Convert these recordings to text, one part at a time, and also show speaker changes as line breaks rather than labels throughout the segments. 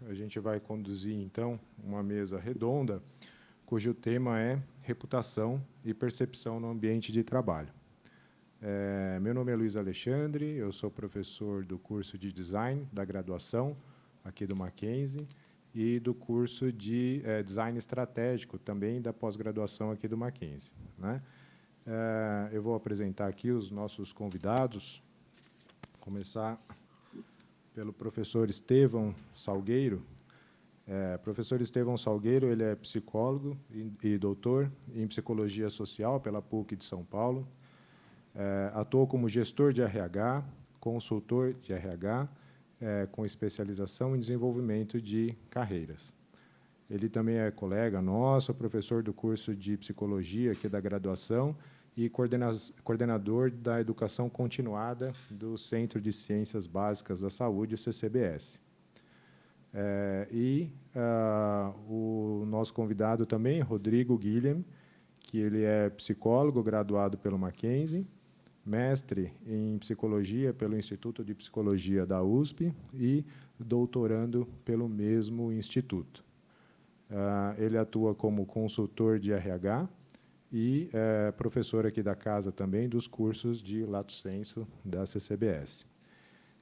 a gente vai conduzir, então, uma mesa redonda, cujo tema é reputação e percepção no ambiente de trabalho. Meu nome é Luiz Alexandre, eu sou professor do curso de Design da graduação aqui do Mackenzie e do curso de Design Estratégico, também da pós-graduação aqui do Mackenzie, né? Eu vou apresentar aqui os nossos convidados, começar pelo professor Estevão Salgueiro. Professor Estevão Salgueiro, ele é psicólogo e doutor em Psicologia Social pela PUC de São Paulo. Atuou como gestor de RH, consultor de RH, com especialização em desenvolvimento de carreiras. Ele também é colega nosso, professor do curso de Psicologia aqui da graduação e coordenador da Educação Continuada do Centro de Ciências Básicas da Saúde, o CCBS. O nosso convidado também, Rodrigo Guilhem, que ele é psicólogo graduado pelo Mackenzie, mestre em Psicologia pelo Instituto de Psicologia da USP e doutorando pelo mesmo instituto. Ele atua como consultor de RH e professor aqui da casa também dos cursos de Lato Sensu da CCBS.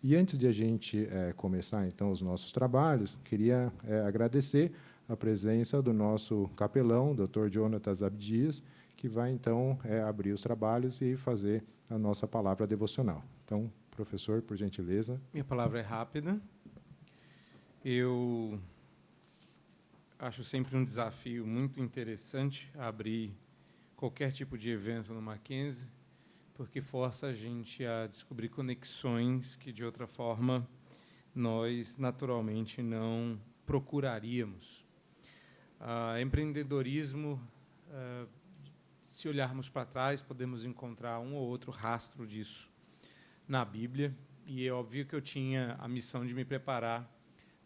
E antes de a gente começar, então, os nossos trabalhos, queria agradecer a presença do nosso capelão, Dr. Jonatas Abdias, que vai, então, abrir os trabalhos e fazer a nossa palavra devocional. Então, professor, por gentileza.
Minha palavra é rápida. Eu acho sempre um desafio muito interessante abrir qualquer tipo de evento no Mackenzie, porque força a gente a descobrir conexões que, de outra forma, nós, naturalmente, não procuraríamos. Empreendedorismo, se olharmos para trás, podemos encontrar um ou outro rastro disso na Bíblia, e é óbvio que eu tinha a missão de me preparar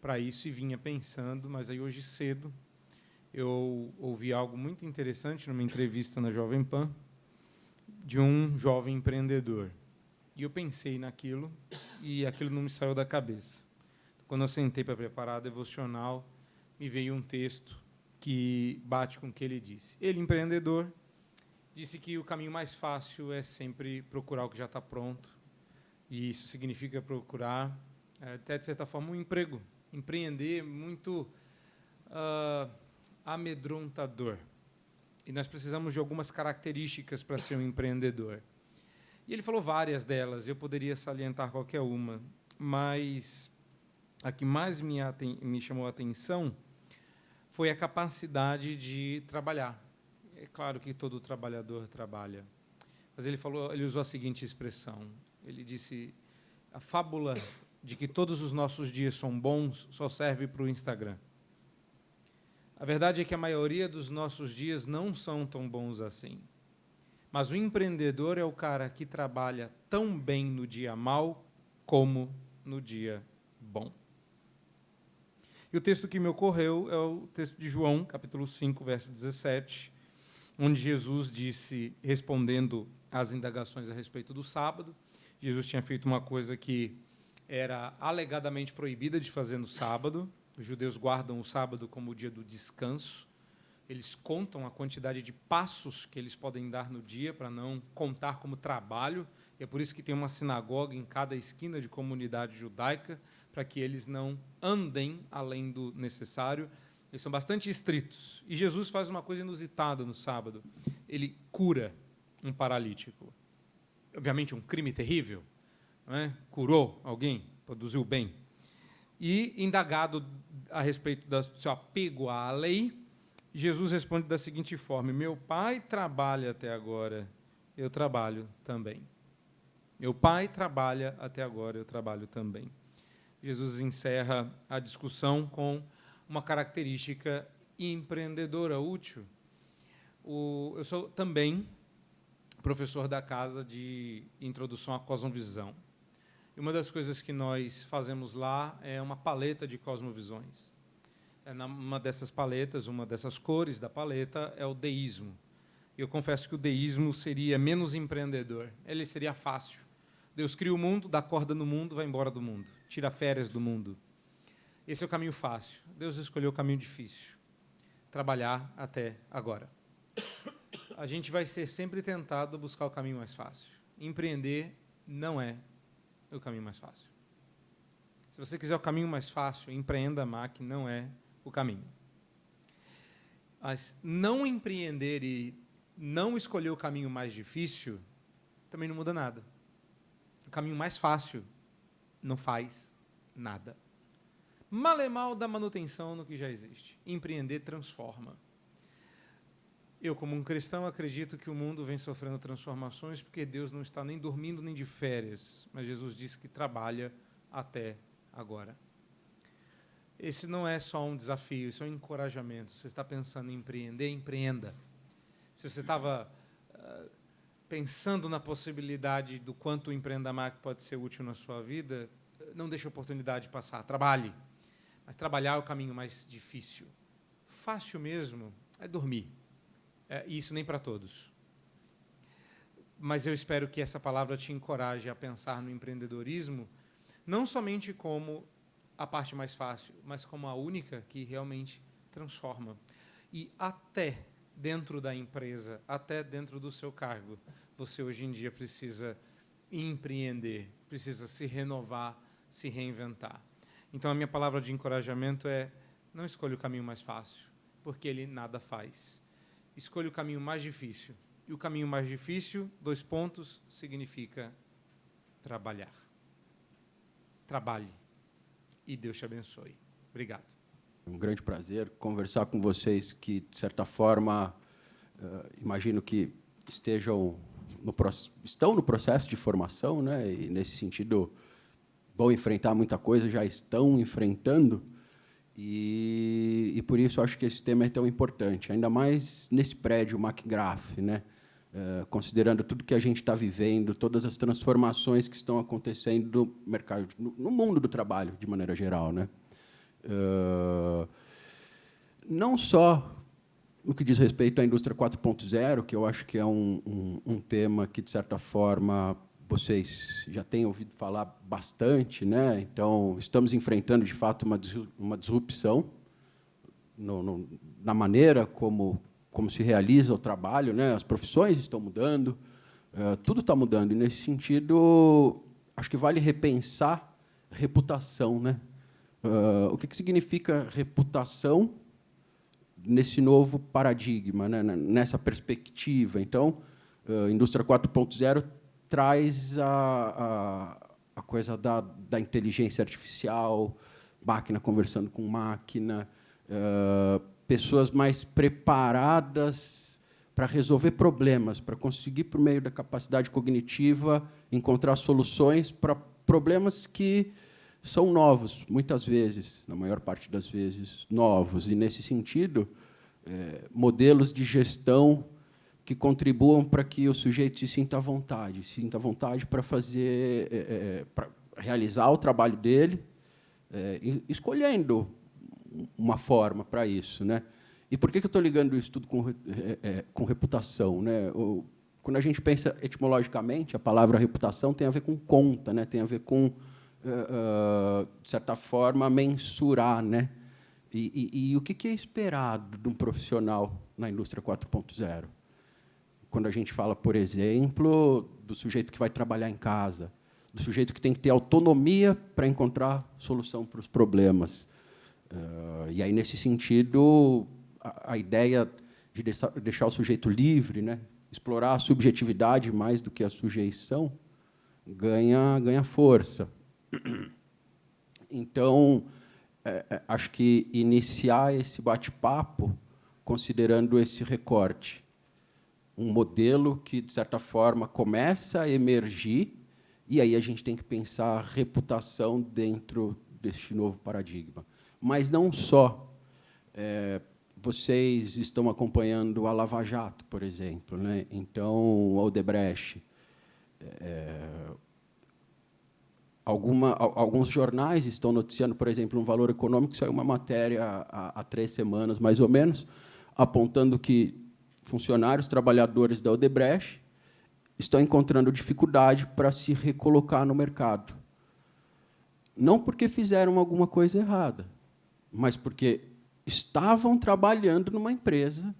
para isso e vinha pensando, mas aí hoje cedo eu ouvi algo muito interessante numa entrevista na Jovem Pan de um jovem empreendedor. E eu pensei naquilo e aquilo não me saiu da cabeça. Quando eu sentei para preparar a devocional, me veio um texto que bate com o que ele disse. Ele, empreendedor, disse que o caminho mais fácil é sempre procurar o que já está pronto. E isso significa procurar, até de certa forma, um emprego. Empreender muito amedrontador. E nós precisamos de algumas características para ser um empreendedor. E ele falou várias delas, eu poderia salientar qualquer uma, mas a que mais me chamou a atenção foi a capacidade de trabalhar. É claro que todo trabalhador trabalha, mas ele usou a seguinte expressão, ele disse, a fábula de que todos os nossos dias são bons só serve para o Instagram. A verdade é que a maioria dos nossos dias não são tão bons assim. Mas o empreendedor é o cara que trabalha tão bem no dia mau como no dia bom. E o texto que me ocorreu é o texto de João, capítulo 5, verso 17, onde Jesus disse, respondendo às indagações a respeito do sábado, Jesus tinha feito uma coisa que era alegadamente proibida de fazer no sábado. Os judeus guardam o sábado como o dia do descanso. Eles contam a quantidade de passos que eles podem dar no dia para não contar como trabalho. E é por isso que tem uma sinagoga em cada esquina de comunidade judaica, para que eles não andem além do necessário. Eles são bastante estritos. E Jesus faz uma coisa inusitada no sábado. Ele cura um paralítico. Obviamente, um crime terrível, não é? Curou alguém, produziu bem. E, indagado a respeito do seu apego à lei, Jesus responde da seguinte forma, meu pai trabalha até agora, eu trabalho também. Meu pai trabalha até agora, eu trabalho também. Jesus encerra a discussão com uma característica empreendedora útil. Eu sou também professor da casa de introdução à cosmovisão. E uma das coisas que nós fazemos lá é uma paleta de cosmovisões. Uma dessas paletas, uma dessas cores da paleta é o deísmo. Eu confesso que o deísmo seria menos empreendedor. Ele seria fácil. Deus cria o mundo, dá corda no mundo, vai embora do mundo. Tira férias do mundo. Esse é o caminho fácil. Deus escolheu o caminho difícil. Trabalhar até agora. A gente vai ser sempre tentado a buscar o caminho mais fácil. Empreender não é o caminho mais fácil. Se você quiser o caminho mais fácil, empreenda, que não é o caminho. Mas não empreender e não escolher o caminho mais difícil também não muda nada. O caminho mais fácil não faz nada. Mal é mal dá manutenção no que já existe. Empreender transforma. Eu, como um cristão, acredito que o mundo vem sofrendo transformações porque Deus não está nem dormindo nem de férias, mas Jesus disse que trabalha até agora. Esse não é só um desafio, isso é um encorajamento. Você está pensando em empreender, empreenda. Se você estava pensando na possibilidade do quanto o Empreendamac pode ser útil na sua vida, não deixe a oportunidade passar, trabalhe. Mas trabalhar é o caminho mais difícil. Fácil mesmo é dormir. Isso nem para todos. Mas eu espero que essa palavra te encoraje a pensar no empreendedorismo, não somente como a parte mais fácil, mas como a única que realmente transforma. E até dentro da empresa, até dentro do seu cargo, você hoje em dia precisa empreender, precisa se renovar, se reinventar. Então, a minha palavra de encorajamento é: não escolha o caminho mais fácil, porque ele nada faz. Escolha o caminho mais difícil. E o caminho mais difícil, 2 pontos, significa trabalhar. Trabalhe. E Deus te abençoe. Obrigado.
Um grande prazer conversar com vocês que, de certa forma, imagino que estão no processo de formação, né? E, nesse sentido, vão enfrentar muita coisa, já estão enfrentando, e por isso acho que esse tema é tão importante, ainda mais nesse prédio McGrath, né? Considerando tudo que a gente está vivendo, todas as transformações que estão acontecendo no mercado, no mundo do trabalho, de maneira geral, né? Não só no que diz respeito à indústria 4.0, que eu acho que é um tema que, de certa forma, vocês já têm ouvido falar bastante, né? Então, estamos enfrentando, de fato, uma disrupção na maneira como se realiza o trabalho, né? As profissões estão mudando, tudo está mudando. E, nesse sentido, acho que vale repensar a reputação, né? O que significa reputação nesse novo paradigma, né? Nessa perspectiva? Então, a indústria 4.0 traz a coisa da inteligência artificial, máquina conversando com máquina, pessoas mais preparadas para resolver problemas, para conseguir, por meio da capacidade cognitiva, encontrar soluções para problemas que são novos, muitas vezes, na maior parte das vezes, novos. E, nesse sentido, modelos de gestão que contribuam para que o sujeito se sinta à vontade para fazer, para realizar o trabalho dele, escolhendo uma forma para isso, né? E por que eu estou ligando isso tudo com reputação, né? Quando a gente pensa etimologicamente, a palavra reputação tem a ver com conta, né? Tem a ver com, de certa forma, mensurar, né? E o que é esperado de um profissional na indústria 4.0? Quando a gente fala, por exemplo, do sujeito que vai trabalhar em casa, do sujeito que tem que ter autonomia para encontrar solução para os problemas. E aí, nesse sentido, a ideia de deixar o sujeito livre, né, explorar a subjetividade mais do que a sujeição, ganha força. Então, acho que iniciar esse bate-papo considerando esse recorte, um modelo que, de certa forma, começa a emergir, e aí a gente tem que pensar a reputação dentro deste novo paradigma. Mas não só. Vocês estão acompanhando a Lava Jato, por exemplo, né? Então, a Odebrecht. Alguns jornais estão noticiando, por exemplo, um Valor Econômico, saiu uma matéria há 3 semanas, mais ou menos, apontando que funcionários, trabalhadores da Odebrecht estão encontrando dificuldade para se recolocar no mercado. Não porque fizeram alguma coisa errada, mas porque estavam trabalhando numa empresa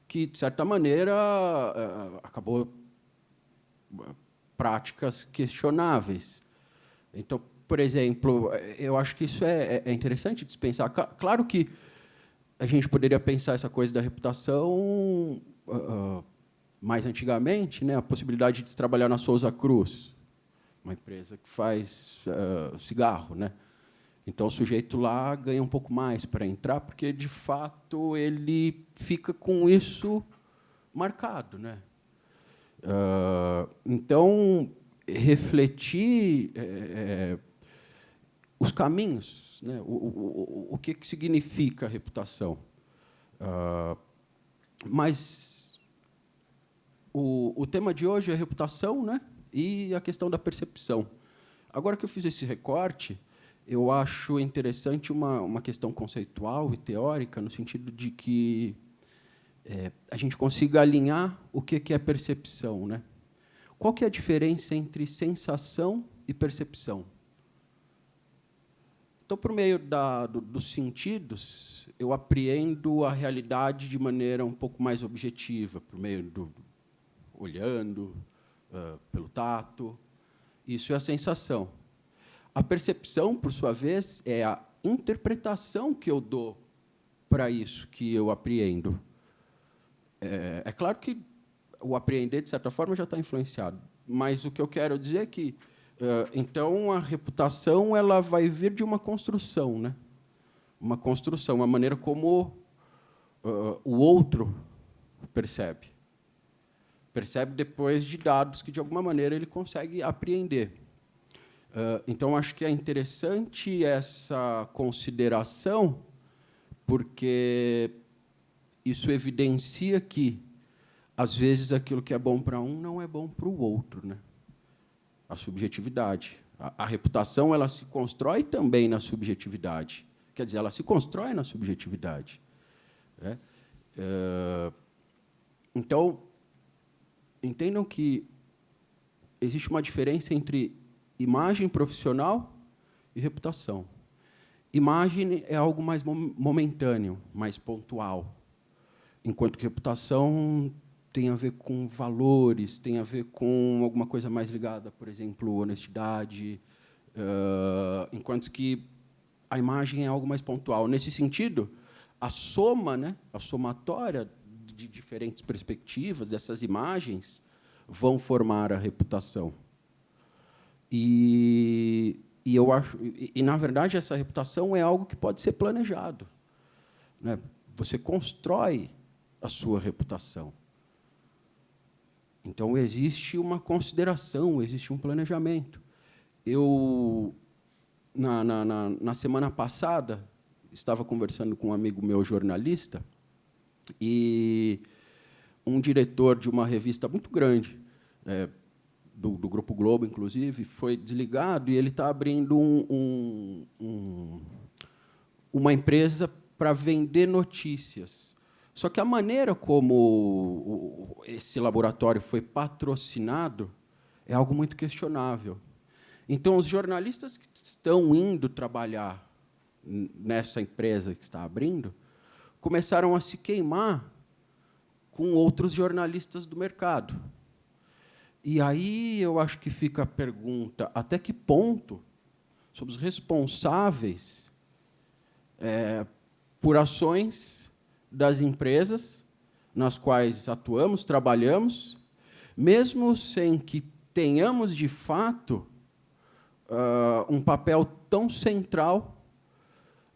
que, de certa maneira, acabou práticas questionáveis. Então, por exemplo, eu acho que isso é interessante de se pensar. Claro que a gente poderia pensar essa coisa da reputação mais antigamente, né, a possibilidade de se trabalhar na Souza Cruz, uma empresa que faz cigarro, né? Então, o sujeito lá ganha um pouco mais para entrar, porque, de fato, ele fica com isso marcado, né? Então, refletir os caminhos, né? O que significa a reputação. Mas o tema de hoje é a reputação, né? E a questão da percepção. Agora que eu fiz esse recorte, eu acho interessante uma questão conceitual e teórica, no sentido de que a gente consiga alinhar o que é percepção, né? Qual que é a diferença entre sensação e percepção? Então, por meio dos sentidos, eu apreendo a realidade de maneira um pouco mais objetiva, por meio olhando, pelo tato. Isso é a sensação. A percepção, por sua vez, é a interpretação que eu dou para isso que eu apreendo. É claro que o apreender, de certa forma, já está influenciado, mas o que eu quero dizer é que, então, a reputação ela vai vir de uma construção, né? Uma construção, uma maneira como o outro percebe. Percebe depois de dados que, de alguma maneira, ele consegue apreender. Então, acho que é interessante essa consideração, porque isso evidencia que, às vezes, aquilo que é bom para um não é bom para o outro, né? A subjetividade. A reputação ela se constrói também na subjetividade. Quer dizer, ela se constrói na subjetividade. Né? Então, entendam que existe uma diferença entre imagem profissional e reputação. Imagem é algo mais momentâneo, mais pontual, enquanto que reputação tem a ver com valores, tem a ver com alguma coisa mais ligada, por exemplo, honestidade, enquanto que a imagem é algo mais pontual. Nesse sentido, a soma, né, a somatória de diferentes perspectivas dessas imagens vão formar a reputação. E eu acho, na verdade, essa reputação é algo que pode ser planejado, né? Você constrói a sua reputação. Então, existe uma consideração, existe um planejamento. Eu, na semana passada, estava conversando com um amigo meu, jornalista, e um diretor de uma revista muito grande, do Grupo Globo, inclusive, foi desligado e ele está abrindo uma empresa para vender notícias. Só que a maneira como esse laboratório foi patrocinado é algo muito questionável. Então, os jornalistas que estão indo trabalhar nessa empresa que está abrindo começaram a se queimar com outros jornalistas do mercado. E aí eu acho que fica a pergunta, até que ponto somos responsáveis por ações das empresas nas quais atuamos, trabalhamos, mesmo sem que tenhamos, de fato, um papel tão central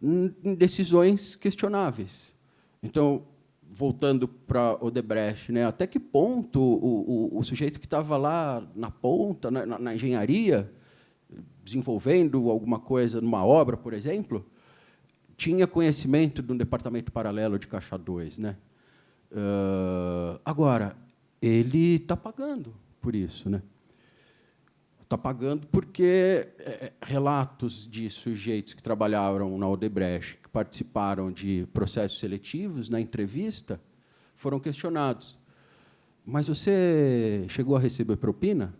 em decisões questionáveis. Então, voltando para Odebrecht, né, até que ponto o sujeito que estava lá na ponta, na engenharia, desenvolvendo alguma coisa numa obra, por exemplo, tinha conhecimento de um departamento paralelo de Caixa 2, né? Agora, ele está pagando por isso, né? Está pagando porque relatos de sujeitos que trabalharam na Odebrecht, que participaram de processos seletivos, na entrevista, foram questionados. Mas você chegou a receber propina?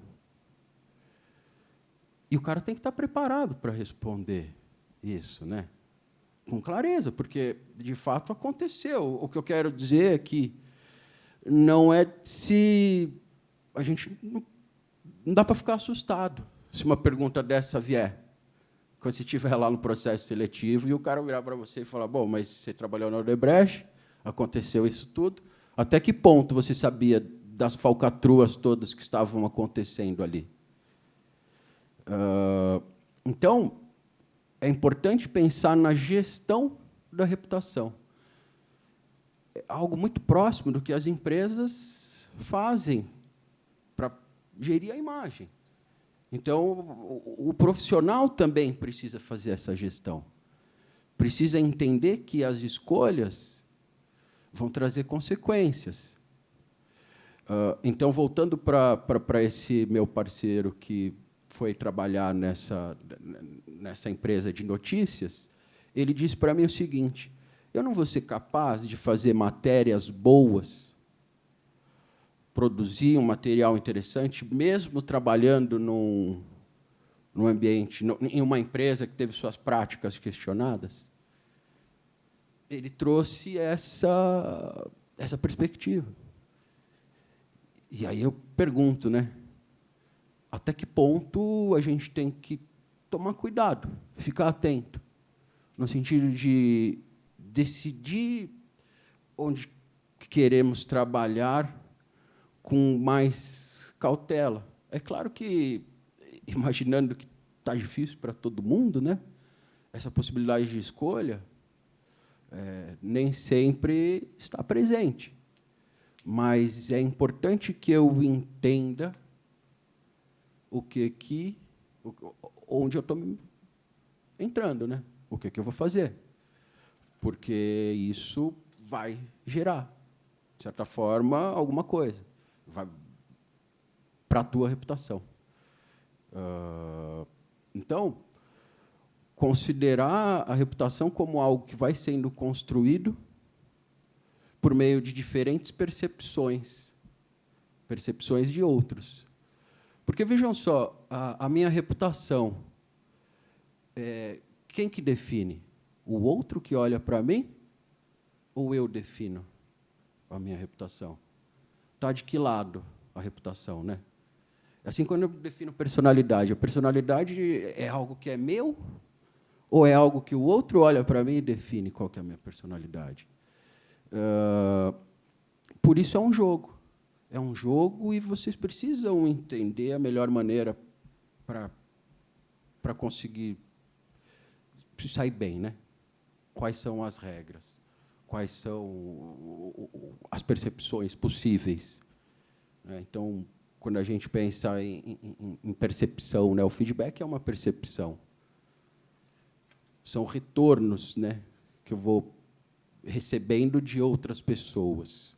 E o cara tem que estar preparado para responder isso, né? com clareza, porque, de fato, aconteceu. O que eu quero dizer é que não é se... A gente não dá para ficar assustado se uma pergunta dessa vier. Quando você estiver lá no processo seletivo e o cara virar para você e falar, bom, mas você trabalhou na Odebrecht, aconteceu isso tudo, até que ponto você sabia das falcatruas todas que estavam acontecendo ali? Então, é importante pensar na gestão da reputação. É algo muito próximo do que as empresas fazem para gerir a imagem. Então, o profissional também precisa fazer essa gestão. Precisa entender que as escolhas vão trazer consequências. Então, voltando para esse meu parceiro que foi trabalhar nessa empresa de notícias, ele disse para mim o seguinte: eu não vou ser capaz de fazer matérias boas, produzir um material interessante, mesmo trabalhando num ambiente, em uma empresa que teve suas práticas questionadas. Ele trouxe essa perspectiva. E aí eu pergunto, né? Até que ponto a gente tem que tomar cuidado, ficar atento, no sentido de decidir onde queremos trabalhar com mais cautela. É claro que, imaginando que está difícil para todo mundo, né? Essa possibilidade de escolha nem sempre está presente. Mas é importante que eu entenda onde eu estou entrando, né? O que eu vou fazer. Porque isso vai gerar, de certa forma, alguma coisa. Para a tua reputação. Então, considerar a reputação como algo que vai sendo construído por meio de diferentes percepções de outros. Porque, vejam só, a minha reputação, quem que define? O outro que olha para mim ou eu defino a minha reputação? Está de que lado a reputação, né? Assim, quando eu defino personalidade, a personalidade é algo que é meu ou é algo que o outro olha para mim e define qual que é a minha personalidade? Por isso é um jogo. É um jogo e vocês precisam entender a melhor maneira para conseguir sair bem, né? Quais são as regras? Quais são as percepções possíveis? Então, quando a gente pensa em percepção, né, o feedback é uma percepção. São retornos, né, que eu vou recebendo de outras pessoas.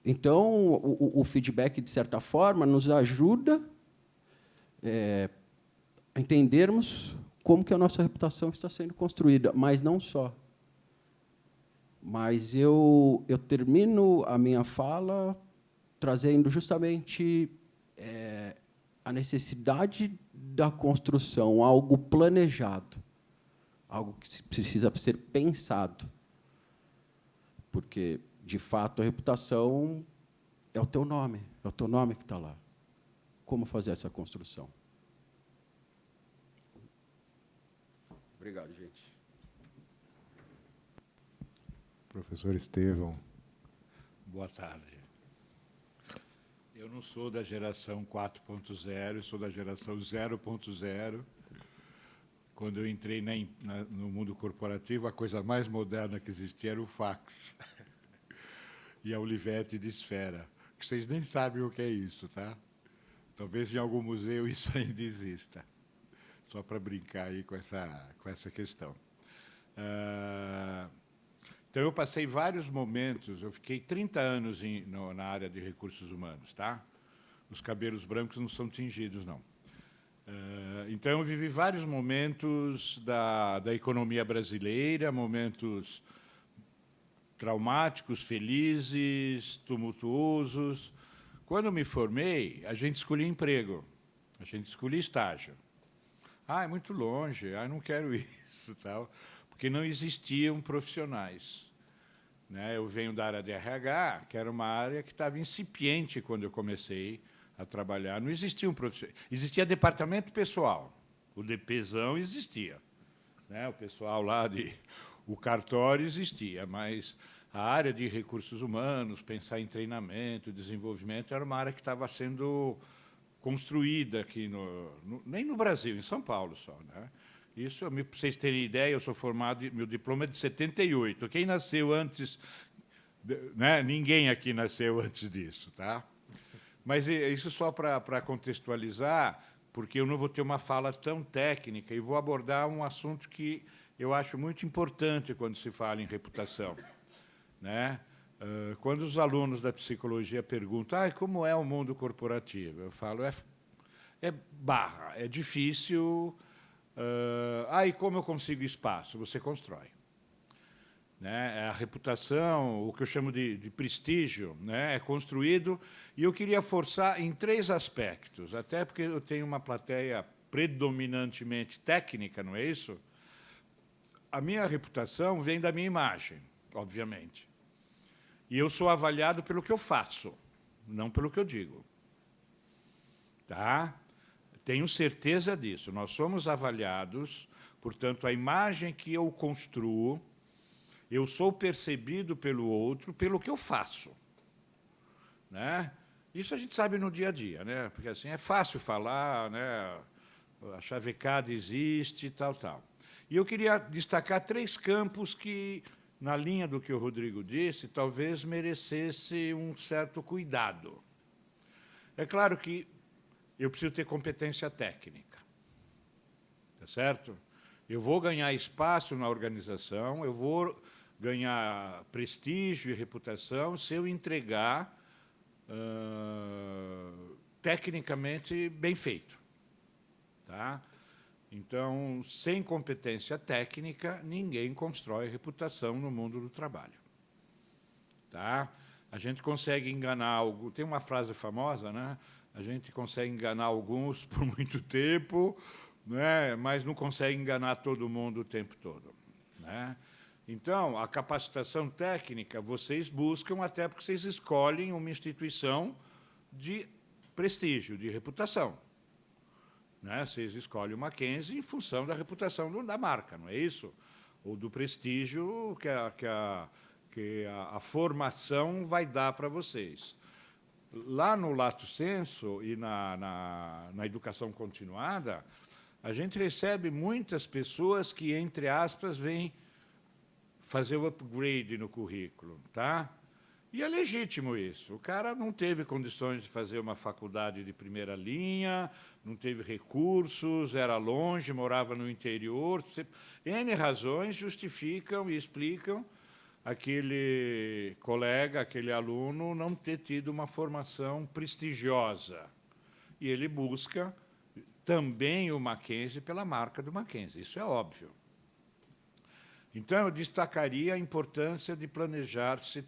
Então, o feedback, de certa forma, nos ajuda a entendermos como que a nossa reputação está sendo construída, mas não só. Mas eu termino a minha fala trazendo justamente a necessidade da construção, algo planejado, algo que precisa ser pensado. Porque, de fato, a reputação é o teu nome que está lá. Como fazer essa construção? Obrigado, gente.
Professor Estevão.
Boa tarde. Eu não sou da geração 4.0, sou da geração 0.0. Quando eu entrei no mundo corporativo, a coisa mais moderna que existia era o fax. E a Olivetti de esfera, que vocês nem sabem o que é isso, tá? Talvez em algum museu isso ainda exista. Só para brincar aí com essa questão. Então, eu passei vários momentos, eu fiquei 30 anos na área de recursos humanos, tá? Os cabelos brancos não são tingidos, não. Então, eu vivi vários momentos da economia brasileira, momentos traumáticos, felizes, tumultuosos. Quando eu me formei, a gente escolhia emprego, a gente escolhia estágio. É muito longe, não quero isso, tal. porque não existiam profissionais. Né? Eu venho da área de RH, que era uma área que estava incipiente quando eu comecei a trabalhar. Não existia um profissional. Existia departamento pessoal. O DPzão existia. Né? O pessoal lá o cartório existia, mas a área de recursos humanos, pensar em treinamento, desenvolvimento, era uma área que estava sendo construída aqui, nem no Brasil, em São Paulo só. Né? Isso, para vocês terem ideia, eu sou formado, meu diploma é de 78. Quem nasceu antes... Né? Ninguém aqui nasceu antes disso. Tá? Mas isso só para contextualizar, porque eu não vou ter uma fala tão técnica e vou abordar um assunto que eu acho muito importante quando se fala em reputação. Né? Quando os alunos da psicologia perguntam como é o mundo corporativo, eu falo, é barra, é difícil. E como eu consigo espaço? Você constrói. Né? A reputação, o que eu chamo de prestígio, né? É construído, e eu queria forçar em 3 aspectos, até porque eu tenho uma plateia predominantemente técnica, não é isso? A minha reputação vem da minha imagem, obviamente. E eu sou avaliado pelo que eu faço, não pelo que eu digo. Tá? Tenho certeza disso. Nós somos avaliados, portanto, a imagem que eu construo, eu sou percebido pelo outro pelo que eu faço. Né? Isso a gente sabe no dia a dia, né? Porque assim é fácil falar, né? A chavecada existe, tal. E eu queria destacar 3 campos que, na linha do que o Rodrigo disse, talvez merecesse um certo cuidado. É claro que eu preciso ter competência técnica. Tá certo? Eu vou ganhar espaço na organização, eu vou ganhar prestígio e reputação se eu entregar tecnicamente bem feito. Tá? Então, sem competência técnica, ninguém constrói reputação no mundo do trabalho. Tá? A gente consegue enganar algo. Tem uma frase famosa, né? A gente consegue enganar alguns por muito tempo, né? Mas não consegue enganar todo mundo o tempo todo. Né? Então, a capacitação técnica vocês buscam até porque vocês escolhem uma instituição de prestígio, de reputação. Né? Vocês escolhem o Mackenzie em função da reputação da marca, não é isso? Ou do prestígio que a formação vai dar para vocês. Lá no Lato Sensu e na educação continuada, a gente recebe muitas pessoas que, entre aspas, vêm fazer o upgrade no currículo. Tá? E é legítimo isso. O cara não teve condições de fazer uma faculdade de primeira linha, não teve recursos, era longe, morava no interior. N razões justificam e explicam aquele colega, aquele aluno, não ter tido uma formação prestigiosa. E ele busca também o Mackenzie pela marca do Mackenzie. Isso é óbvio. Então, eu destacaria a importância de planejar-se,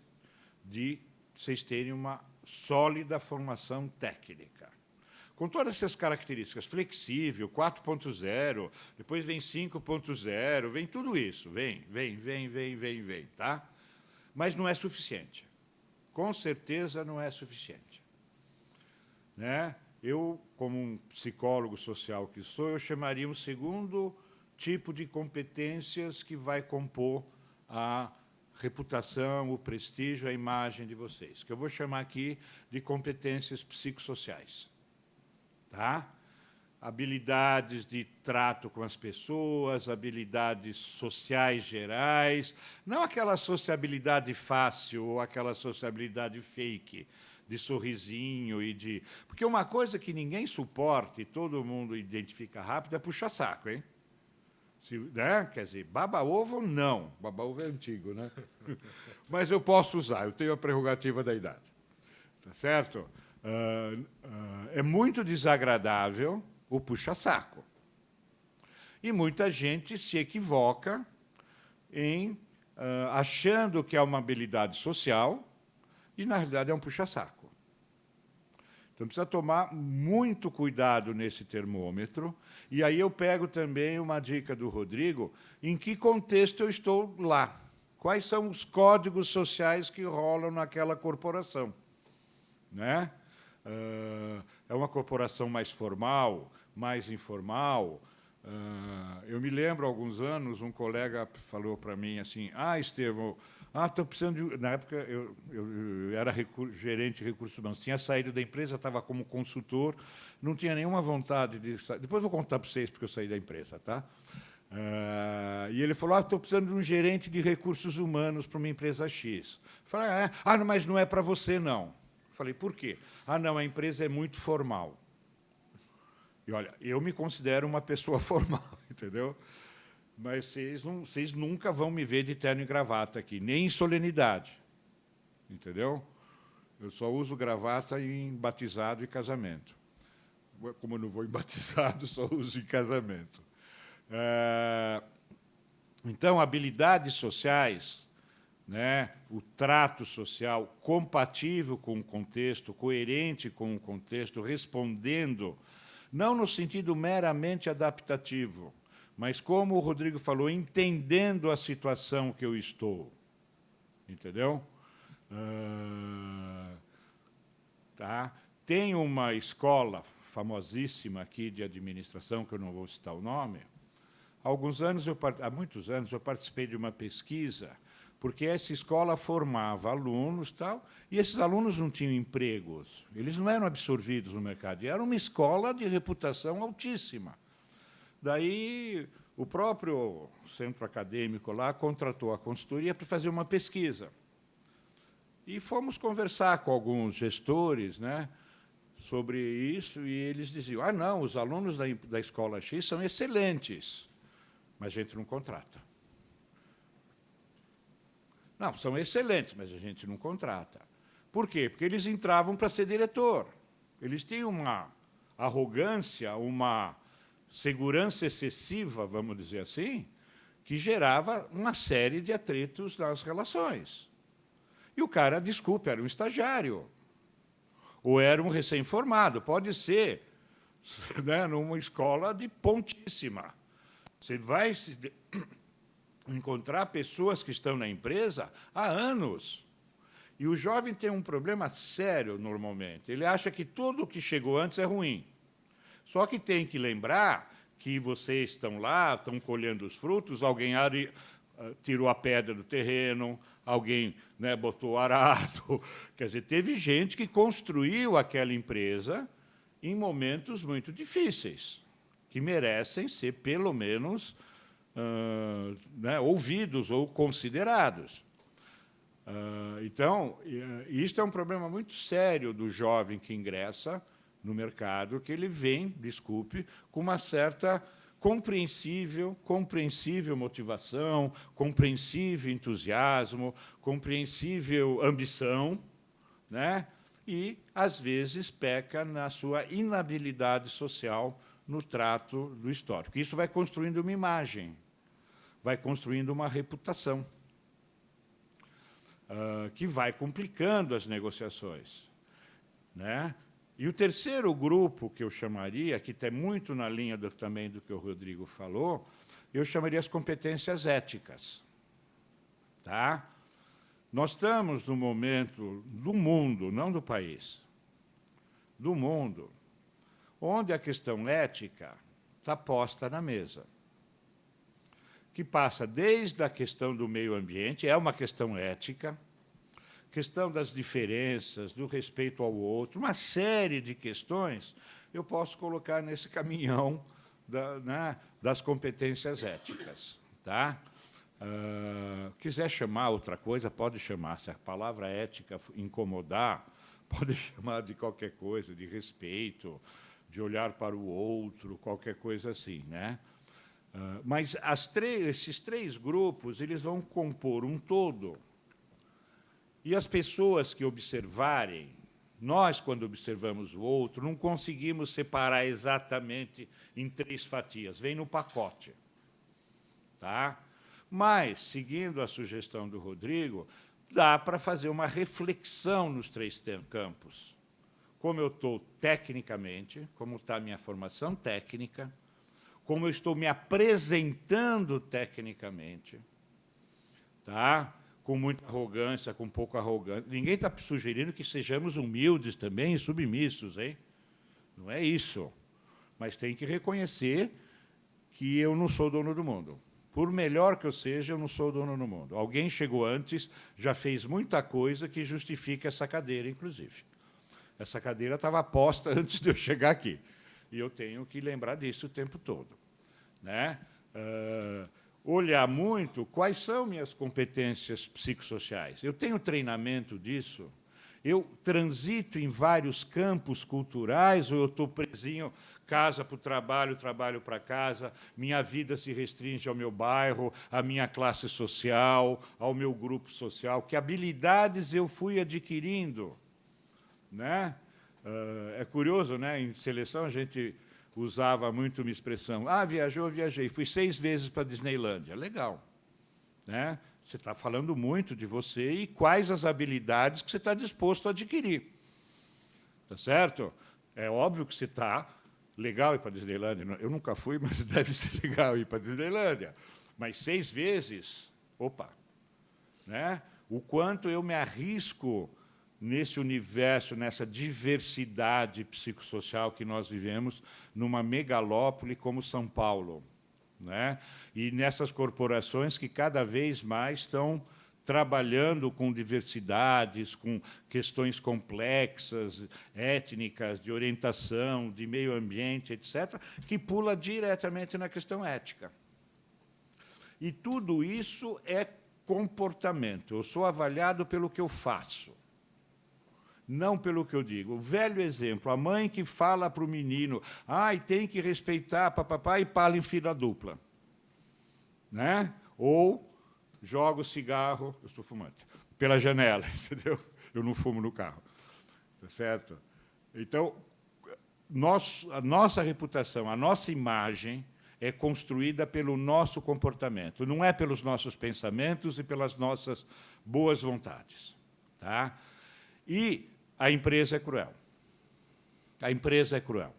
de vocês terem uma sólida formação técnica. Com todas essas características, flexível, 4.0, depois vem 5.0, vem tudo isso, vem, tá? Mas não é suficiente. Com certeza não é suficiente. Né? Eu, como um psicólogo social que sou, eu chamaria um segundo tipo de competências que vai compor a reputação, o prestígio, a imagem de vocês, que eu vou chamar aqui de competências psicossociais. Tá? Habilidades de trato com as pessoas, habilidades sociais gerais, não aquela sociabilidade fácil ou aquela sociabilidade fake, de sorrisinho e de... Porque uma coisa que ninguém suporta e todo mundo identifica rápido é puxa-saco, hein? Né? Quer dizer, baba-ovo, não. Baba-ovo é antigo, né? Mas eu posso usar, eu tenho a prerrogativa da idade. Tá certo? É muito desagradável o puxa-saco. E muita gente se equivoca em achando que é uma habilidade social e, na realidade, é um puxa-saco. Então, precisa tomar muito cuidado nesse termômetro. E aí eu pego também uma dica do Rodrigo, em que contexto eu estou lá. Quais são os códigos sociais que rolam naquela corporação? Né? É uma corporação mais formal, mais informal? Eu me lembro, há alguns anos, um colega falou para mim assim, Estevão, estou precisando de... Na época, eu era gerente de recursos humanos, tinha saído da empresa, estava como consultor, não tinha nenhuma vontade de... Depois vou contar para vocês porque eu saí da empresa, tá? E ele falou, estou precisando de um gerente de recursos humanos para uma empresa X. Eu falei, mas não é para você, não. Eu falei, por quê? Não, a empresa é muito formal. E, olha, eu me considero uma pessoa formal, entendeu? Mas vocês nunca vão me ver de terno e gravata aqui, nem em solenidade, entendeu? Eu só uso gravata em batizado e casamento. Como eu não vou em batizado, só uso em casamento. Então, habilidades sociais, né, o trato social compatível com o contexto, coerente com o contexto, respondendo, não no sentido meramente adaptativo, mas, como o Rodrigo falou, entendendo a situação que eu estou. Entendeu? Tá? Tem uma escola famosíssima aqui de administração, que eu não vou citar o nome. Há muitos anos, eu participei de uma pesquisa, porque essa escola formava alunos, tal, e esses alunos não tinham empregos, eles não eram absorvidos no mercado, e era uma escola de reputação altíssima. Daí, o próprio centro acadêmico lá contratou a consultoria para fazer uma pesquisa. E fomos conversar com alguns gestores, né, sobre isso, e eles diziam, não, os alunos da escola X são excelentes, mas a gente não contrata. Não, são excelentes, mas a gente não contrata. Por quê? Porque eles entravam para ser diretor. Eles tinham uma arrogância, uma segurança excessiva, vamos dizer assim, que gerava uma série de atritos nas relações. E o cara, desculpe, era um estagiário. Ou era um recém-formado. Pode ser, né, numa escola de pontíssima. Você vai encontrar pessoas que estão na empresa há anos. E o jovem tem um problema sério, normalmente. Ele acha que tudo o que chegou antes é ruim. Só que tem que lembrar que vocês estão lá, estão colhendo os frutos, alguém tirou a pedra do terreno, alguém, né, botou o arado. Quer dizer, teve gente que construiu aquela empresa em momentos muito difíceis, que merecem ser, pelo menos, né, ouvidos ou considerados. Então, isto é um problema muito sério do jovem que ingressa no mercado, que ele vem, desculpe, com uma certa compreensível motivação, compreensível entusiasmo, compreensível ambição, né? E, às vezes, peca na sua inabilidade social no trato do histórico. Isso vai construindo uma imagem, vai construindo uma reputação, que vai complicando as negociações, né? E o terceiro grupo que eu chamaria, que está muito na linha também do que o Rodrigo falou, eu chamaria as competências éticas. Tá? Nós estamos no momento do mundo, não do país, do mundo, onde a questão ética está posta na mesa, que passa desde a questão do meio ambiente, é uma questão ética, questão das diferenças, do respeito ao outro, uma série de questões eu posso colocar nesse caminhão das competências éticas. Tá? Quiser chamar outra coisa, pode chamar. Se a palavra ética incomodar, pode chamar de qualquer coisa, de respeito, de olhar para o outro, qualquer coisa assim, né? Mas esses três grupos eles vão compor um todo. E as pessoas que observarem, nós, quando observamos o outro, não conseguimos separar exatamente em três fatias, vem no pacote. Tá? Mas, seguindo a sugestão do Rodrigo, dá para fazer uma reflexão nos três campos. como eu estou tecnicamente, como está a minha formação técnica, como eu estou me apresentando tecnicamente, tá? Com muita arrogância, com pouca arrogância. Ninguém está sugerindo que sejamos humildes também e submissos, hein? Não é isso. Mas tem que reconhecer que eu não sou dono do mundo. Por melhor que eu seja, eu não sou dono do mundo. Alguém chegou antes, já fez muita coisa que justifica essa cadeira, inclusive. Essa cadeira estava posta antes de eu chegar aqui. E eu tenho que lembrar disso o tempo todo, né? Olhar muito quais são minhas competências psicossociais. Eu tenho treinamento disso? Eu transito em vários campos culturais ou eu estou presinho, casa para o trabalho, trabalho para casa, minha vida se restringe ao meu bairro, à minha classe social, ao meu grupo social? Que habilidades eu fui adquirindo, né? É curioso, né? Em seleção a gente usava muito uma expressão: viajou, viajei, fui 6 vezes para a Disneylândia. Legal, né? Você está falando muito de você e quais as habilidades que você está disposto a adquirir. Tá certo? É óbvio que você está legal ir para a Disneylândia. Eu nunca fui, mas deve ser legal ir para a Disneylândia. Mas 6 vezes, opa, né? O quanto eu me arrisco nesse universo, nessa diversidade psicossocial que nós vivemos numa megalópole como São Paulo, né? E nessas corporações que cada vez mais estão trabalhando com diversidades, com questões complexas, étnicas, de orientação, de meio ambiente, etc., que pula diretamente na questão ética. E tudo isso é comportamento. Eu sou avaliado pelo que eu faço, não pelo que eu digo. O velho exemplo, a mãe que fala para o menino: tem que respeitar papapá, e pala em fila dupla, né? Ou joga o cigarro, eu sou fumante, pela janela, entendeu? Eu não fumo no carro, tá certo? Então, a nossa reputação, a nossa imagem é construída pelo nosso comportamento, não é pelos nossos pensamentos e pelas nossas boas vontades, tá? E a empresa é cruel. A empresa é cruel.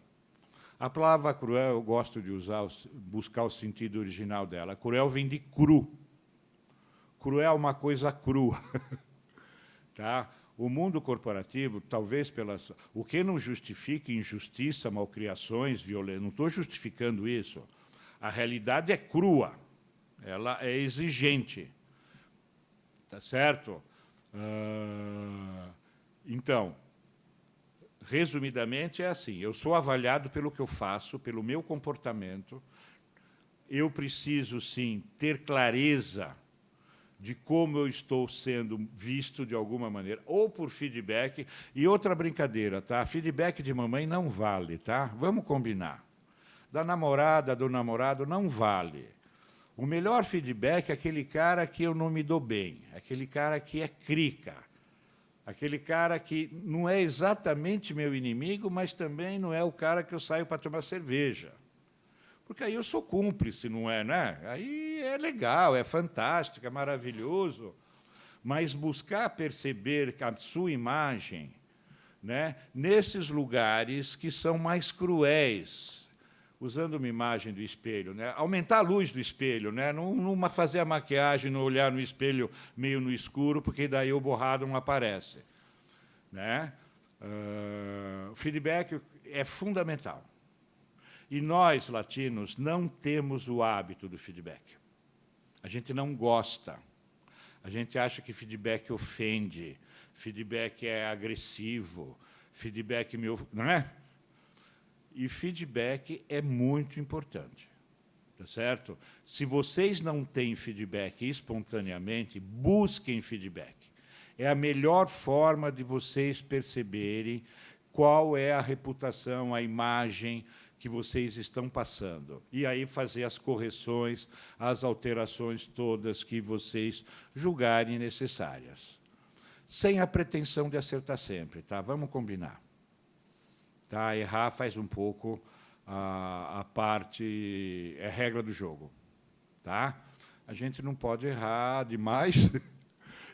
A palavra cruel, eu gosto de buscar o sentido original dela. Cruel vem de cru. Cruel é uma coisa crua. Tá? O mundo corporativo, talvez o que não justifica injustiça, malcriações, violência, não estou justificando isso. A realidade é crua. Ela é exigente. Tá certo? Então, resumidamente, é assim: eu sou avaliado pelo que eu faço, pelo meu comportamento. Eu preciso, sim, ter clareza de como eu estou sendo visto de alguma maneira, ou por feedback. E outra brincadeira, tá? Feedback de mamãe não vale, tá? Vamos combinar. Da namorada, do namorado, não vale. O melhor feedback é aquele cara que eu não me dou bem, aquele cara que é crica, aquele cara que não é exatamente meu inimigo, mas também não é o cara que eu saio para tomar cerveja. Porque aí eu sou cúmplice, não é, né? Aí é legal, é fantástico, é maravilhoso. Mas buscar perceber a sua imagem, né, nesses lugares que são mais cruéis, usando uma imagem do espelho, né? Aumentar a luz do espelho, né? Não fazer a maquiagem, não olhar no espelho meio no escuro, porque daí o borrado não aparece, né? O feedback é fundamental. E nós, latinos, não temos o hábito do feedback. A gente não gosta. A gente acha que feedback ofende, feedback é agressivo, feedback não é? E feedback é muito importante, tá certo? Se vocês não têm feedback espontaneamente, busquem feedback. É a melhor forma de vocês perceberem qual é a reputação, a imagem que vocês estão passando. E aí fazer as correções, as alterações todas que vocês julgarem necessárias. Sem a pretensão de acertar sempre, tá? Vamos combinar. Tá? Errar faz um pouco a parte, é regra do jogo. Tá? A gente não pode errar demais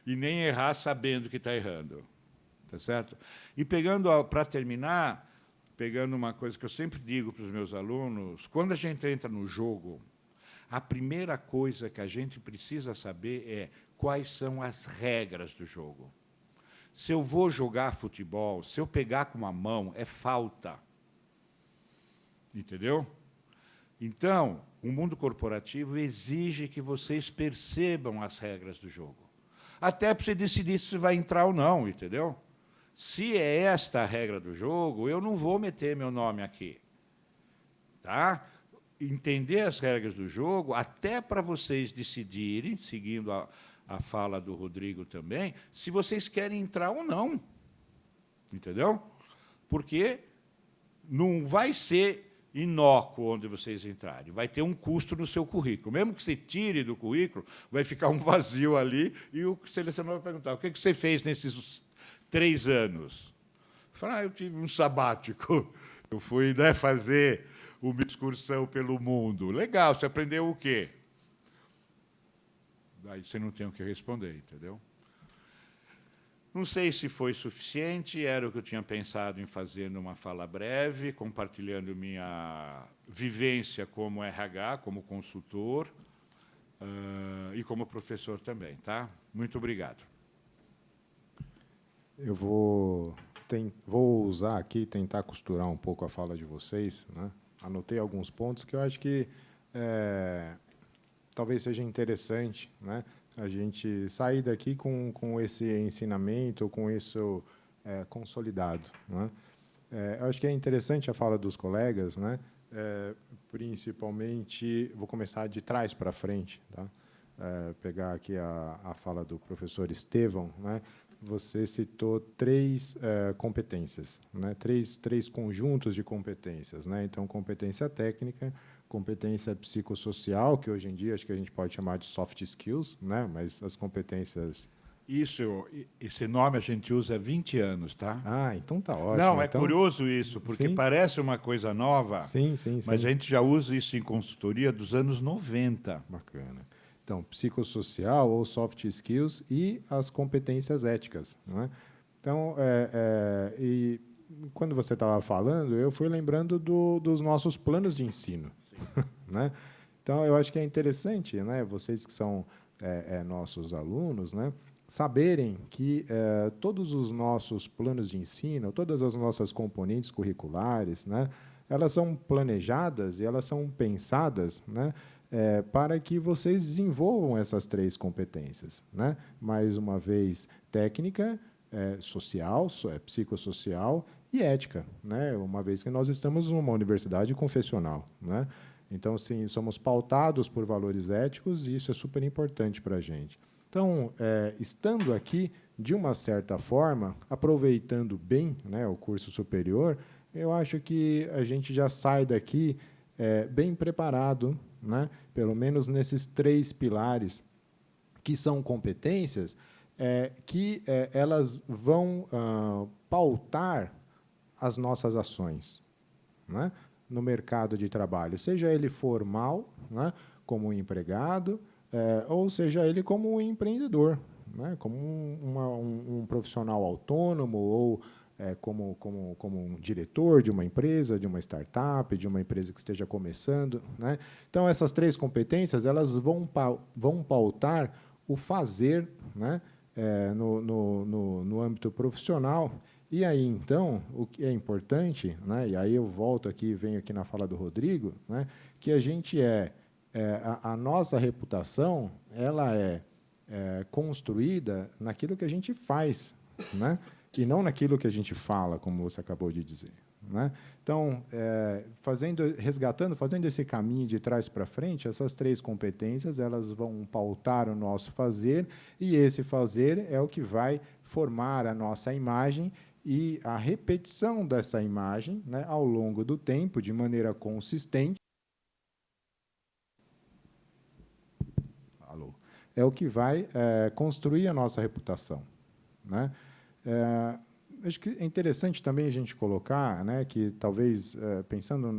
e nem errar sabendo que está errando. tá certo? E para terminar, pegando uma coisa que eu sempre digo para os meus alunos, quando a gente entra no jogo, a primeira coisa que a gente precisa saber é quais são as regras do jogo. Se eu vou jogar futebol, se eu pegar com uma mão, é falta. Entendeu? Então, o mundo corporativo exige que vocês percebam as regras do jogo. Até para você decidir se vai entrar ou não, entendeu? Se é esta a regra do jogo, eu não vou meter meu nome aqui. Tá? Entender as regras do jogo, até para vocês decidirem, seguindo a fala do Rodrigo também, se vocês querem entrar ou não. Entendeu? Porque não vai ser inócuo onde vocês entrarem. Vai ter um custo no seu currículo. Mesmo que você tire do currículo, vai ficar um vazio ali e o selecionador vai perguntar: o que você fez nesses 3 anos? Fala: eu tive um sabático. Eu fui, né, fazer uma excursão pelo mundo. Legal, você aprendeu o quê? Daí você não tem o que responder, entendeu? Não sei se foi suficiente, era o que eu tinha pensado em fazer numa fala breve, compartilhando minha vivência como RH, como consultor, e como professor também. Tá? Muito obrigado.
Eu vou usar aqui, tentar costurar um pouco a fala de vocês, né? Anotei alguns pontos que eu acho que talvez seja interessante, né, a gente sair daqui com esse ensinamento, com isso consolidado. Né? Eu acho que é interessante a fala dos colegas, né? Principalmente, vou começar de trás para frente. Tá? Pegar aqui a fala do professor Estevão. Né? Você citou 3 competências, né? três conjuntos de competências. Né? Então, competência técnica, competência psicossocial, que hoje em dia acho que a gente pode chamar de soft skills, né? Mas as competências...
Esse nome a gente usa há 20 anos, tá?
Ah, então tá ótimo.
Não, é
então,
curioso isso, porque
sim,
parece uma coisa nova,
sim,
mas a gente já usa isso em consultoria dos anos 90.
Bacana. Então, psicossocial ou soft skills e as competências éticas. Né? Então, e quando você estava falando, eu fui lembrando dos nossos planos de ensino. Né? Então, eu acho que é interessante, né, vocês que são nossos alunos, né, saberem que todos os nossos planos de ensino, todas as nossas componentes curriculares, né, elas são planejadas e elas são pensadas, né, para que vocês desenvolvam essas 3 competências. Né? Mais uma vez, técnica, social, psicossocial e ética, né? Uma vez que nós estamos numa universidade confessional. Né? Então, sim, somos pautados por valores éticos e isso é super importante para a gente. Então, estando aqui, de uma certa forma, aproveitando bem, né, o curso superior, eu acho que a gente já sai daqui bem preparado, né, pelo menos nesses 3 pilares, que são competências que elas vão pautar as nossas ações, né, no mercado de trabalho, seja ele formal, né, como um empregado, ou seja ele como um empreendedor, né, como um profissional autônomo ou como um diretor de uma empresa, de uma startup, de uma empresa que esteja começando. Né? Então, essas 3 competências elas vão pautar o fazer, né, no âmbito profissional. E aí, então, o que é importante, né, e aí eu volto aqui, venho aqui na fala do Rodrigo, né, que a gente a nossa reputação ela é construída naquilo que a gente faz, né? E não naquilo que a gente fala, como você acabou de dizer. Né? Então, fazendo esse caminho de trás para frente, essas 3 competências elas vão pautar o nosso fazer, e esse fazer é o que vai formar a nossa imagem e a repetição dessa imagem, né, ao longo do tempo, de maneira consistente, é o que vai construir a nossa reputação. Né? Acho que é interessante também a gente colocar, né, que talvez, pensando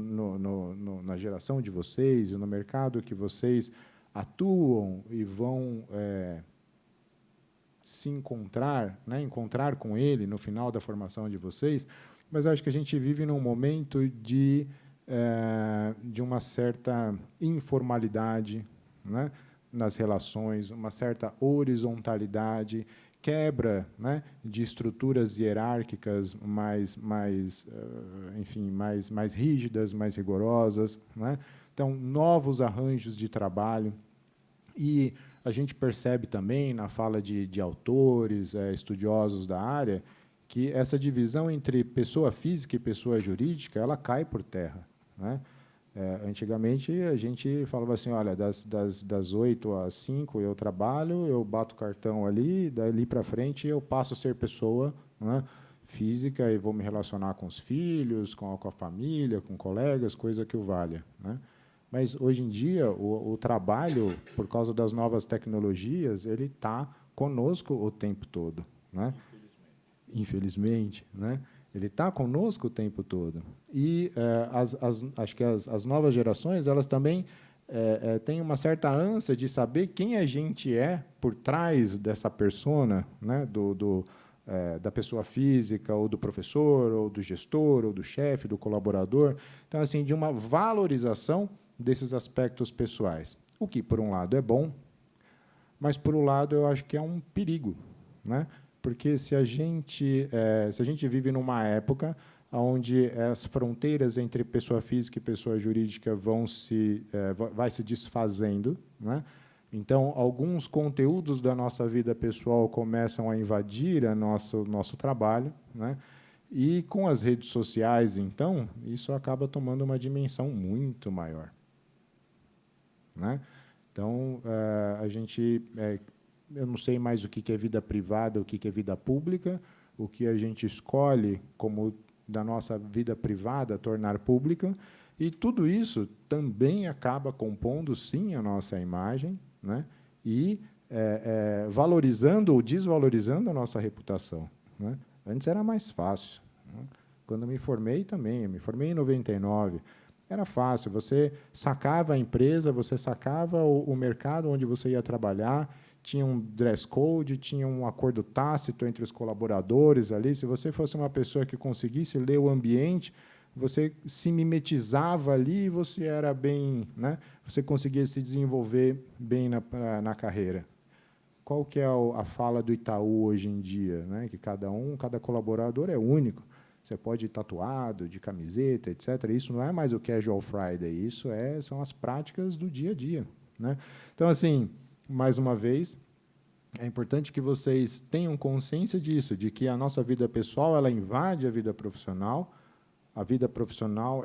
na geração de vocês e no mercado que vocês atuam e vão se encontrar, né, encontrar com ele no final da formação de vocês, mas acho que a gente vive num momento de uma certa informalidade, né, nas relações, uma certa horizontalidade, quebra, né, de estruturas hierárquicas enfim, mais rígidas, mais rigorosas, né? Então, novos arranjos de trabalho. E a gente percebe também, na fala de autores, estudiosos da área, que essa divisão entre pessoa física e pessoa jurídica ela cai por terra, né? Antigamente, a gente falava assim, olha, das 8 às 5 eu trabalho, eu bato o cartão ali, dali para frente eu passo a ser pessoa, né, física e vou me relacionar com os filhos, com a família, com colegas, coisa que o valha, né? Mas, hoje em dia, o trabalho, por causa das novas tecnologias, ele está conosco o tempo todo, né? Infelizmente, né? Ele está conosco o tempo todo. E acho que as novas gerações elas também têm uma certa ânsia de saber quem a gente é por trás dessa persona, né? Da pessoa física, ou do professor, ou do gestor, ou do chefe, do colaborador. Então, assim, de uma valorização desses aspectos pessoais. O que, por um lado, é bom, mas, por um lado, eu acho que é um perigo, né? Porque se a gente vive numa época onde as fronteiras entre pessoa física e pessoa jurídica vai se desfazendo, né? Então, alguns conteúdos da nossa vida pessoal começam a invadir nosso trabalho, né? E, com as redes sociais, então, isso acaba tomando uma dimensão muito maior, né? Então, eu não sei mais o que é vida privada, o que é vida pública, o que a gente escolhe como da nossa vida privada tornar pública, e tudo isso também acaba compondo, sim, a nossa imagem, né? E valorizando ou desvalorizando a nossa reputação, né? Antes era mais fácil, né? Quando eu me formei em 99, era fácil, você sacava a empresa, você sacava o mercado onde você ia trabalhar, tinha um dress code, tinha um acordo tácito entre os colaboradores ali. Se você fosse uma pessoa que conseguisse ler o ambiente, você se mimetizava ali e você era bem, né? Você conseguia se desenvolver bem na carreira. Qual que é a fala do Itaú hoje em dia, né? Que cada colaborador é único. Você pode ir tatuado, de camiseta, etc. Isso não é mais o Casual Friday, isso são as práticas do dia a dia, né? Então, assim, mais uma vez, é importante que vocês tenham consciência disso, de que a nossa vida pessoal ela invade a vida profissional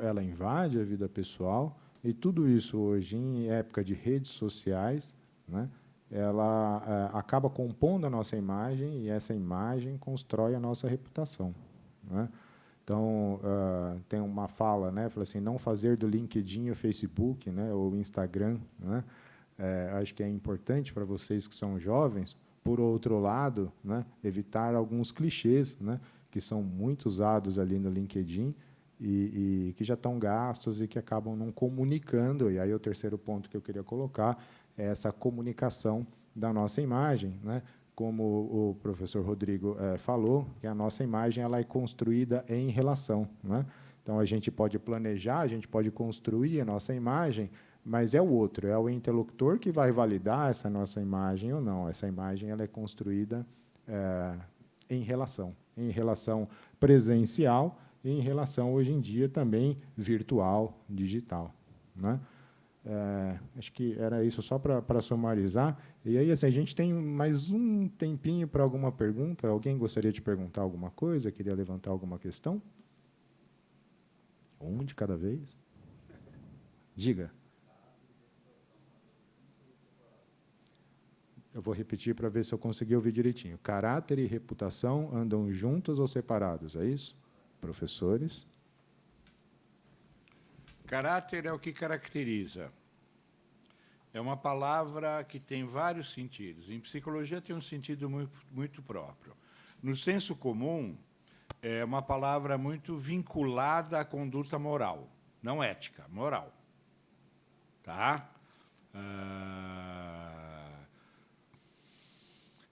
ela invade a vida pessoal, e tudo isso hoje, em época de redes sociais, né, ela acaba compondo a nossa imagem, e essa imagem constrói a nossa reputação, né? Então, tem uma fala, né, fala assim, não fazer do LinkedIn o Facebook, né, ou o Instagram, né? Acho que é importante para vocês que são jovens. Por outro lado, né, evitar alguns clichês, né, que são muito usados ali no LinkedIn e que já estão gastos e que acabam não comunicando. E aí o terceiro ponto que eu queria colocar é essa comunicação da nossa imagem, né? Como o professor Rodrigo falou, que a nossa imagem ela é construída em relação, né? Então, a gente pode planejar, a gente pode construir a nossa imagem, mas é o outro, é o interlocutor que vai validar essa nossa imagem ou não. Essa imagem ela é construída em relação presencial e em relação, hoje em dia, também virtual, digital, né? Acho que era isso, só para sumarizar. E aí, assim, a gente tem mais um tempinho para alguma pergunta. Alguém gostaria de perguntar alguma coisa? Queria levantar alguma questão? Um de cada vez? Diga. Eu vou repetir para ver se eu consegui ouvir direitinho. Caráter e reputação andam juntos ou separados, é isso? Professores?
Caráter é o que caracteriza. É uma palavra que tem vários sentidos. Em psicologia tem um sentido muito próprio. No senso comum, é uma palavra muito vinculada à conduta moral, não ética, moral. Tá?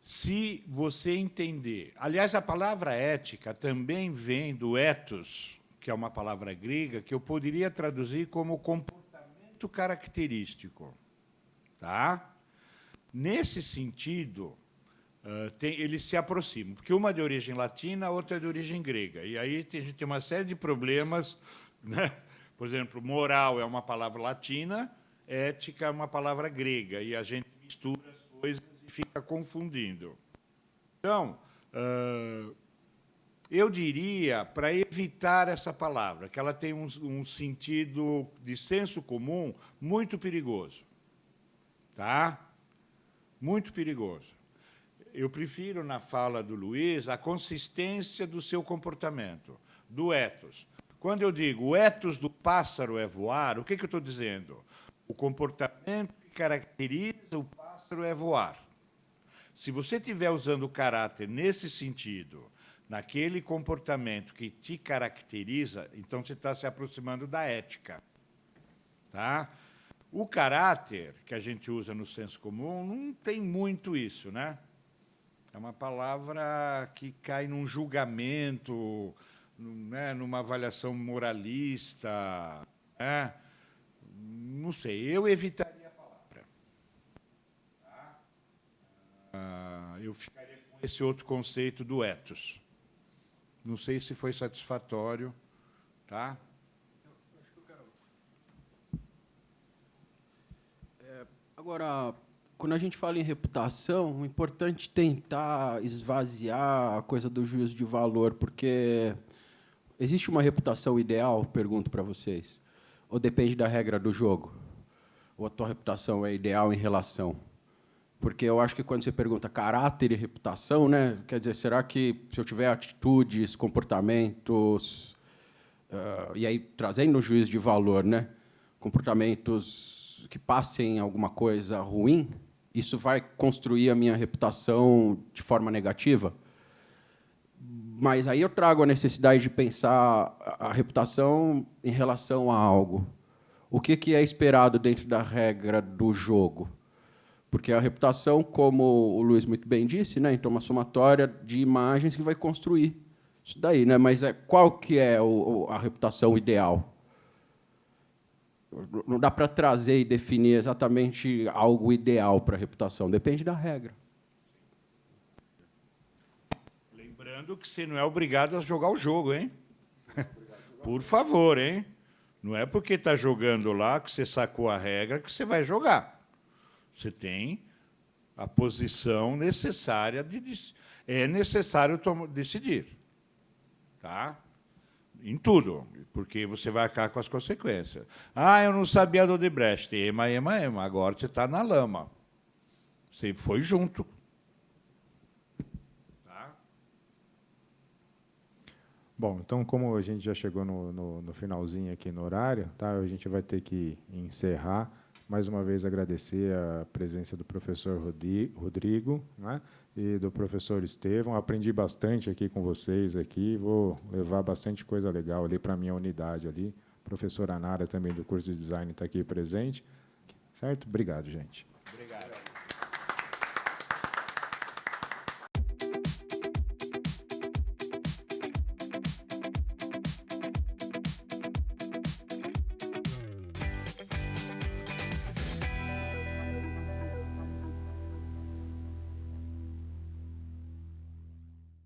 Se se você entender... Aliás, a palavra ética também vem do ethos, que é uma palavra grega, que eu poderia traduzir como comportamento característico. Tá? Nesse sentido, eles se aproximam, porque uma é de origem latina, a outra é de origem grega. E aí a gente tem uma série de problemas, né? Por exemplo, moral é uma palavra latina, ética é uma palavra grega, e a gente mistura as coisas e fica confundindo. Então, eu diria, para evitar essa palavra, que ela tem um sentido de senso comum muito perigoso. Tá? Muito perigoso. Eu prefiro, na fala do Luiz, a consistência do seu comportamento, do ethos. Quando eu digo o ethos do pássaro é voar, o que eu estou dizendo? O comportamento que caracteriza o pássaro é voar. Se você estiver usando o caráter nesse sentido, naquele comportamento que te caracteriza, então você está se aproximando da ética. Tá? O caráter, que a gente usa no senso comum, não tem muito isso, né? É uma palavra que cai num julgamento, né, numa avaliação moralista. Né? Não sei, eu evitaria a palavra. Tá? Eu ficaria com esse outro conceito do ethos. Não sei se foi satisfatório. Tá?
Agora, quando a gente fala em reputação, é importante tentar esvaziar a coisa do juízo de valor, porque existe uma reputação ideal, pergunto para vocês, ou depende da regra do jogo? Ou a tua reputação é ideal em relação? Porque eu acho que quando você pergunta caráter e reputação, né, quer dizer, será que se eu tiver atitudes, comportamentos, e aí trazendo o juízo de valor, né, comportamentos que passem alguma coisa ruim, isso vai construir a minha reputação de forma negativa? Mas aí eu trago a necessidade de pensar a reputação em relação a algo. O que é esperado dentro da regra do jogo? Porque a reputação, como o Luiz muito bem disse, né, então uma somatória de imagens que vai construir isso daí, né? Mas qual que é a reputação ideal? Não dá para trazer e definir exatamente algo ideal para a reputação. Depende da regra.
Lembrando que você não é obrigado a jogar o jogo, hein? Por favor, hein? Não é porque está jogando lá, que você sacou a regra, que você vai jogar. Você tem a posição necessária de... É necessário decidir. Tá? Em tudo, porque você vai acabar com as consequências. Ah, eu não sabia do Odebrecht. Ema. Agora você está na lama. Você foi junto. Tá?
Bom, então, como a gente já chegou no finalzinho aqui no horário, tá, a gente vai ter que encerrar. Mais uma vez, agradecer a presença do professor Rodrigo, né, e do professor Estevão. Aprendi bastante aqui com vocês, aqui. Vou levar bastante coisa legal ali para a minha unidade ali. A professora Nara, também do curso de design, está aqui presente. Certo? Obrigado, gente.
Obrigado.